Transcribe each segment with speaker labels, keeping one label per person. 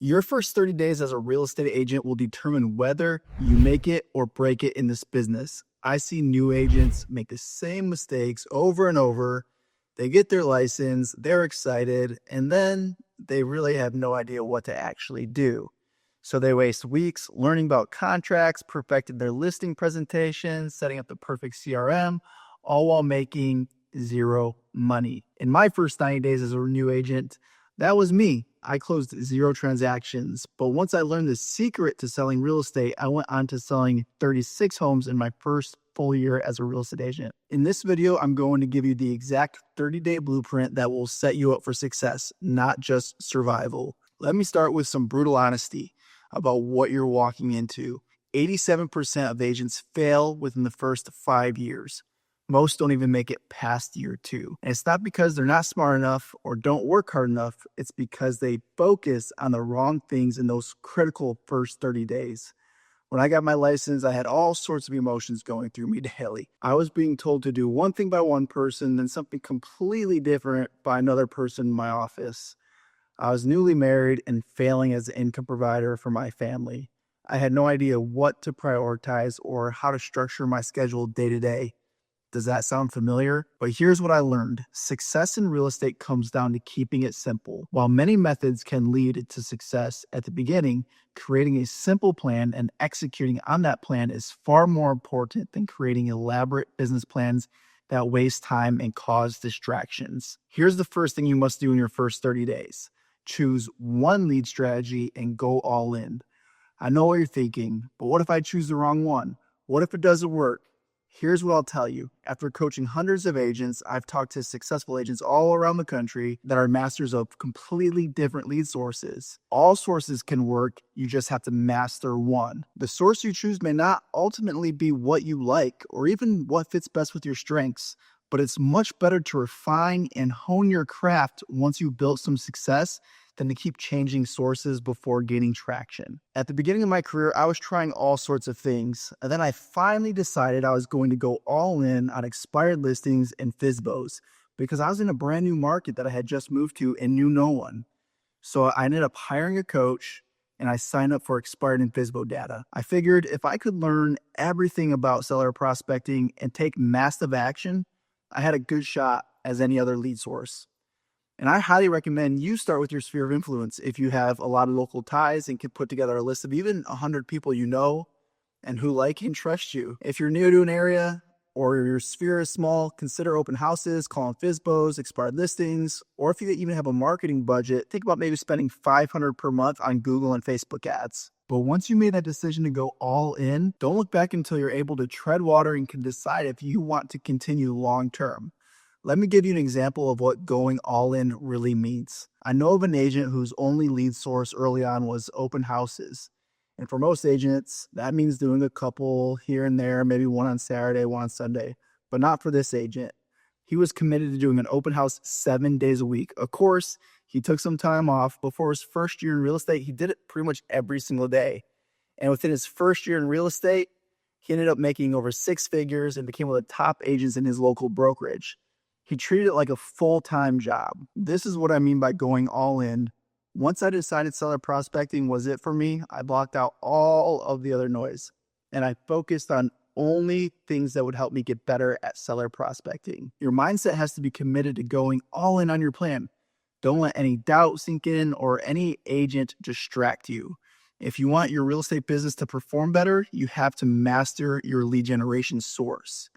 Speaker 1: Your first 30 days as a real estate agent will determine whether you make it or break it in this business. I see new agents make the same mistakes over and over. They get their license, they're excited, and then they really have no idea what to actually do. So they waste weeks learning about contracts, perfecting their listing presentations, setting up the perfect CRM, all while making zero money. In my first 90 days as a new agent, that was me. I closed zero transactions. But once I learned the secret to selling real estate, I went on to selling 36 homes in my first full year as a real estate agent. In this video, I'm going to give you the exact 30-day blueprint that will set you up for success, not just survival. Let me start with some brutal honesty about what you're walking into. 87% of agents fail within the first 5 years. Most don't even make it past year 2. And it's not because they're not smart enough or don't work hard enough. It's because they focus on the wrong things in those critical first 30 days. When I got my license, I had all sorts of emotions going through me daily. I was being told to do one thing by one person, then something completely different by another person in my office. I was newly married and failing as an income provider for my family. I had no idea what to prioritize or how to structure my schedule day to day. Does that sound familiar? But here's what I learned. Success in real estate comes down to keeping it simple. While many methods can lead to success at the beginning, creating a simple plan and executing on that plan is far more important than creating elaborate business plans that waste time and cause distractions. Here's the first thing you must do in your first 30 days. Choose one lead strategy and go all in. I know what you're thinking, but what if I choose the wrong one? What if it doesn't work? Here's what I'll tell you. After coaching hundreds of agents, I've talked to successful agents all around the country that are masters of completely different lead sources. All sources can work, you just have to master one. The source you choose may not ultimately be what you like or even what fits best with your strengths, but it's much better to refine and hone your craft once you've built some success than to keep changing sources before gaining traction. At the beginning of my career, I was trying all sorts of things, and then I finally decided I was going to go all in on expired listings and FSBOs because I was in a brand new market that I had just moved to and knew no one. So I ended up hiring a coach and I signed up for expired and FSBO data. I figured if I could learn everything about seller prospecting and take massive action, I had a good shot as any other lead source. And I highly recommend you start with your sphere of influence if you have a lot of local ties and can put together a list of even 100 people you know and who like and trust you. If you're new to an area or your sphere is small, consider open houses, calling FSBOs, expired listings, or if you even have a marketing budget, think about maybe spending $500 per month on Google and Facebook ads. But once you made that decision to go all in, don't look back until you're able to tread water and can decide if you want to continue long term. Let me give you an example of what going all in really means. I know of an agent whose only lead source early on was open houses. And for most agents, that means doing a couple here and there, maybe one on Saturday, one on Sunday, but not for this agent. He was committed to doing an open house 7 days a week. Of course, he took some time off. Before his first year in real estate, he did it pretty much every single day. And within his first year in real estate, he ended up making over 6 figures and became one of the top agents in his local brokerage. He treated it like a full-time job. This is what I mean by going all in. Once I decided seller prospecting was it for me, I blocked out all of the other noise and I focused on only things that would help me get better at seller prospecting. Your mindset has to be committed to going all in on your plan. Don't let any doubt sink in or any agent distract you. If you want your real estate business to perform better, you have to master your lead generation source.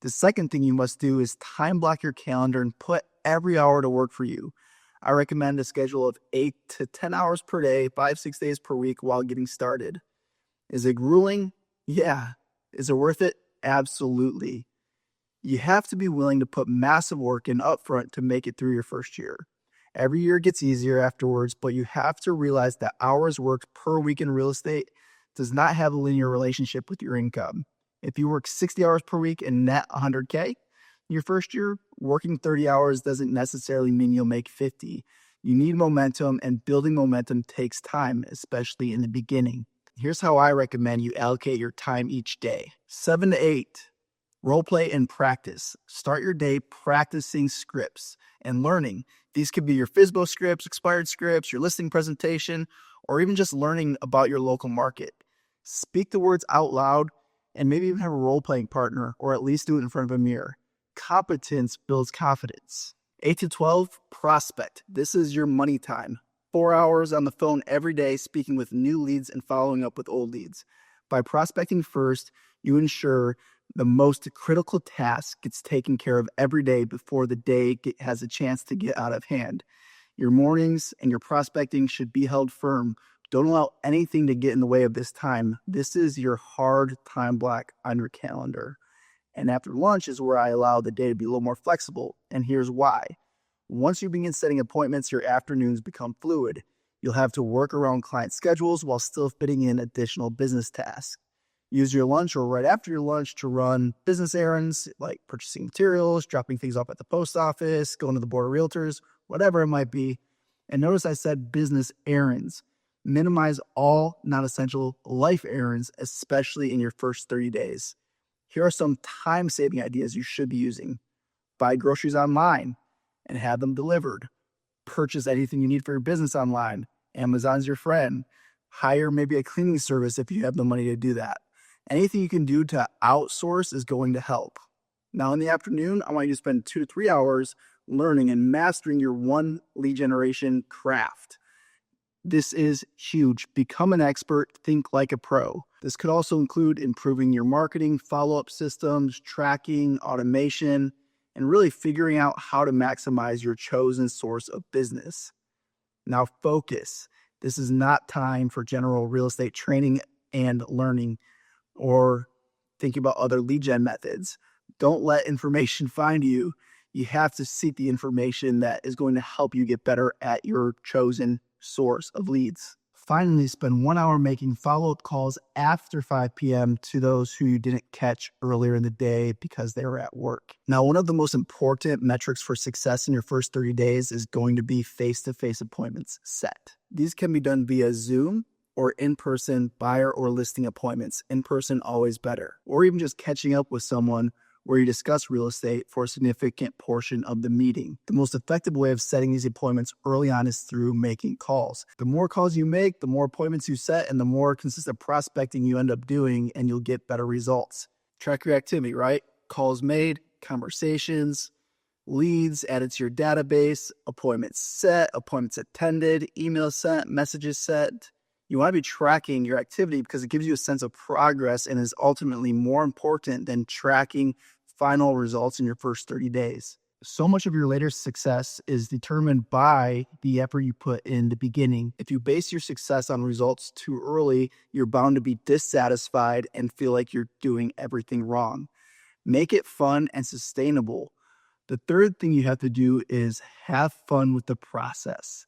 Speaker 1: The second thing you must do is time block your calendar and put every hour to work for you. I recommend a schedule of 8 to 10 hours per day, 5-6 days per week while getting started. Is it grueling? Yeah. Is it worth it? Absolutely. You have to be willing to put massive work in upfront to make it through your first year. Every year gets easier afterwards, but you have to realize that hours worked per week in real estate does not have a linear relationship with your income. If you work 60 hours per week and net 100K, your first year, working 30 hours doesn't necessarily mean you'll make 50. You need momentum, and building momentum takes time, especially in the beginning. Here's how I recommend you allocate your time each day. 7 to 8, role play and practice. Start your day practicing scripts and learning. These could be your FSBO scripts, expired scripts, your listing presentation, or even just learning about your local market. Speak the words out loud and maybe even have a role-playing partner, or at least do it in front of a mirror. Competence builds confidence. 8 to 12, prospect. This is your money time. 4 hours on the phone every day, speaking with new leads and following up with old leads. By prospecting first, you ensure the most critical task gets taken care of every day before the day has a chance to get out of hand. Your mornings and your prospecting should be held firm. Don't allow anything to get in the way of this time. This is your hard time block on your calendar. And after lunch is where I allow the day to be a little more flexible. And here's why. Once you begin setting appointments, your afternoons become fluid. You'll have to work around client schedules while still fitting in additional business tasks. Use your lunch or right after your lunch to run business errands like purchasing materials, dropping things off at the post office, going to the board of realtors, whatever it might be. And notice I said business errands. Minimize all non-essential life errands, especially in your first 30 days. Here are some time-saving ideas you should be using. Buy groceries online and have them delivered. Purchase anything you need for your business online. Amazon's your friend. Hire maybe a cleaning service if you have the money to do that. Anything you can do to outsource is going to help. Now in the afternoon, I want you to spend 2 to 3 hours learning and mastering your one lead generation craft. This is huge. Become an expert. Think like a pro. This could also include improving your marketing, follow-up systems, tracking, automation, and really figuring out how to maximize your chosen source of business. Now focus. This is not time for general real estate training and learning or thinking about other lead gen methods. Don't let information find you. You have to seek the information that is going to help you get better at your chosen source of leads. Finally, spend 1 hour making follow-up calls after 5 p.m. to those who you didn't catch earlier in the day because they were at work. Now, one of the most important metrics for success in your first 30 days is going to be face-to-face appointments set. These can be done via Zoom or in-person buyer or listing appointments. In-person always better. Or even just catching up with someone where you discuss real estate for a significant portion of the meeting. The most effective way of setting these appointments early on is through making calls. The more calls you make, the more appointments you set, and the more consistent prospecting you end up doing, and you'll get better results. Track your activity, right? Calls made, conversations, leads added to your database, appointments set, appointments attended, emails sent, messages sent. You want to be tracking your activity because it gives you a sense of progress and is ultimately more important than tracking final results in your first 30 days. So much of your later success is determined by the effort you put in the beginning. If you base your success on results too early, you're bound to be dissatisfied and feel like you're doing everything wrong. Make it fun and sustainable. The third thing you have to do is have fun with the process.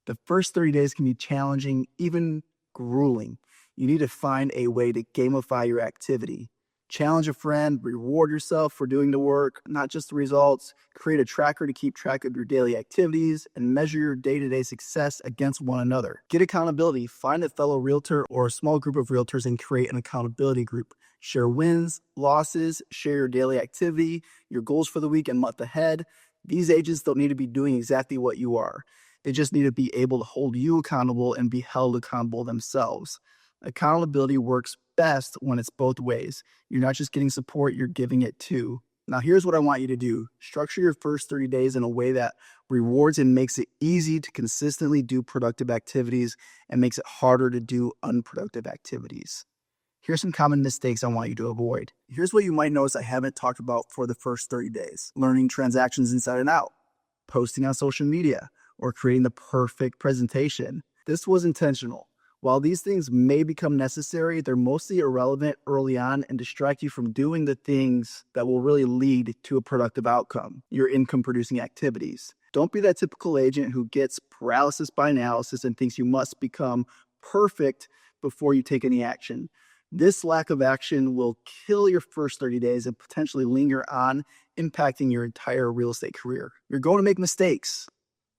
Speaker 1: The first 30 days can be challenging, even grueling. You need to find a way to gamify your activity. Challenge a friend, reward yourself for doing the work, not just the results. Create a tracker to keep track of your daily activities and measure your day-to-day success against one another. Get accountability. Find a fellow realtor or a small group of realtors and create an accountability group. Share wins, losses, share your daily activity, your goals for the week and month ahead. These agents don't need to be doing exactly what you are. They just need to be able to hold you accountable and be held accountable themselves. Accountability works best when it's both ways. You're not just getting support, you're giving it too. Now, here's what I want you to do. Structure your first 30 days in a way that rewards and makes it easy to consistently do productive activities and makes it harder to do unproductive activities. Here's some common mistakes I want you to avoid. Here's what you might notice I haven't talked about for the first 30 days. Learning transactions inside and out, posting on social media, or creating the perfect presentation. This was intentional. While these things may become necessary, they're mostly irrelevant early on and distract you from doing the things that will really lead to a productive outcome, your income-producing activities. Don't be that typical agent who gets paralysis by analysis and thinks you must become perfect before you take any action. This lack of action will kill your first 30 days and potentially linger on, impacting your entire real estate career. You're going to make mistakes.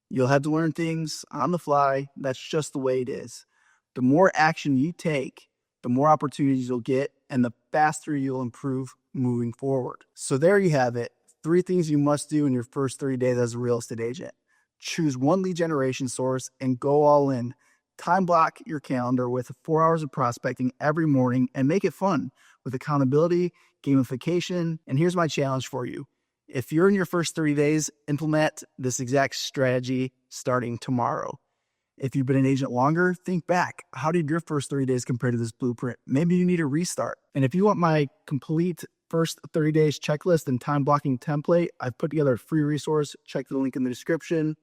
Speaker 1: You'll have to learn things on the fly. That's just the way it is. The more action you take, the more opportunities you'll get, and the faster you'll improve moving forward. So there you have it. 3 things you must do in your first 30 days as a real estate agent. Choose one lead generation source and go all in. Time block your calendar with 4 hours of prospecting every morning and make it fun with accountability, gamification. And here's my challenge for you. If you're in your first 30 days, implement this exact strategy starting tomorrow. If you've been an agent longer, think back. How did your first 30 days compare to this blueprint? Maybe you need a restart. And if you want my complete first 30 days checklist and time blocking template, I've put together a free resource. Check the link in the description.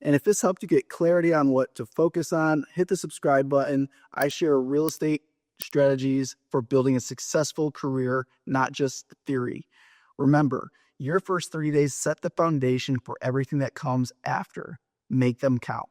Speaker 1: And if this helped you get clarity on what to focus on, hit the subscribe button. I share real estate strategies for building a successful career, not just theory. Remember, your first 30 days set the foundation for everything that comes after. Make them count.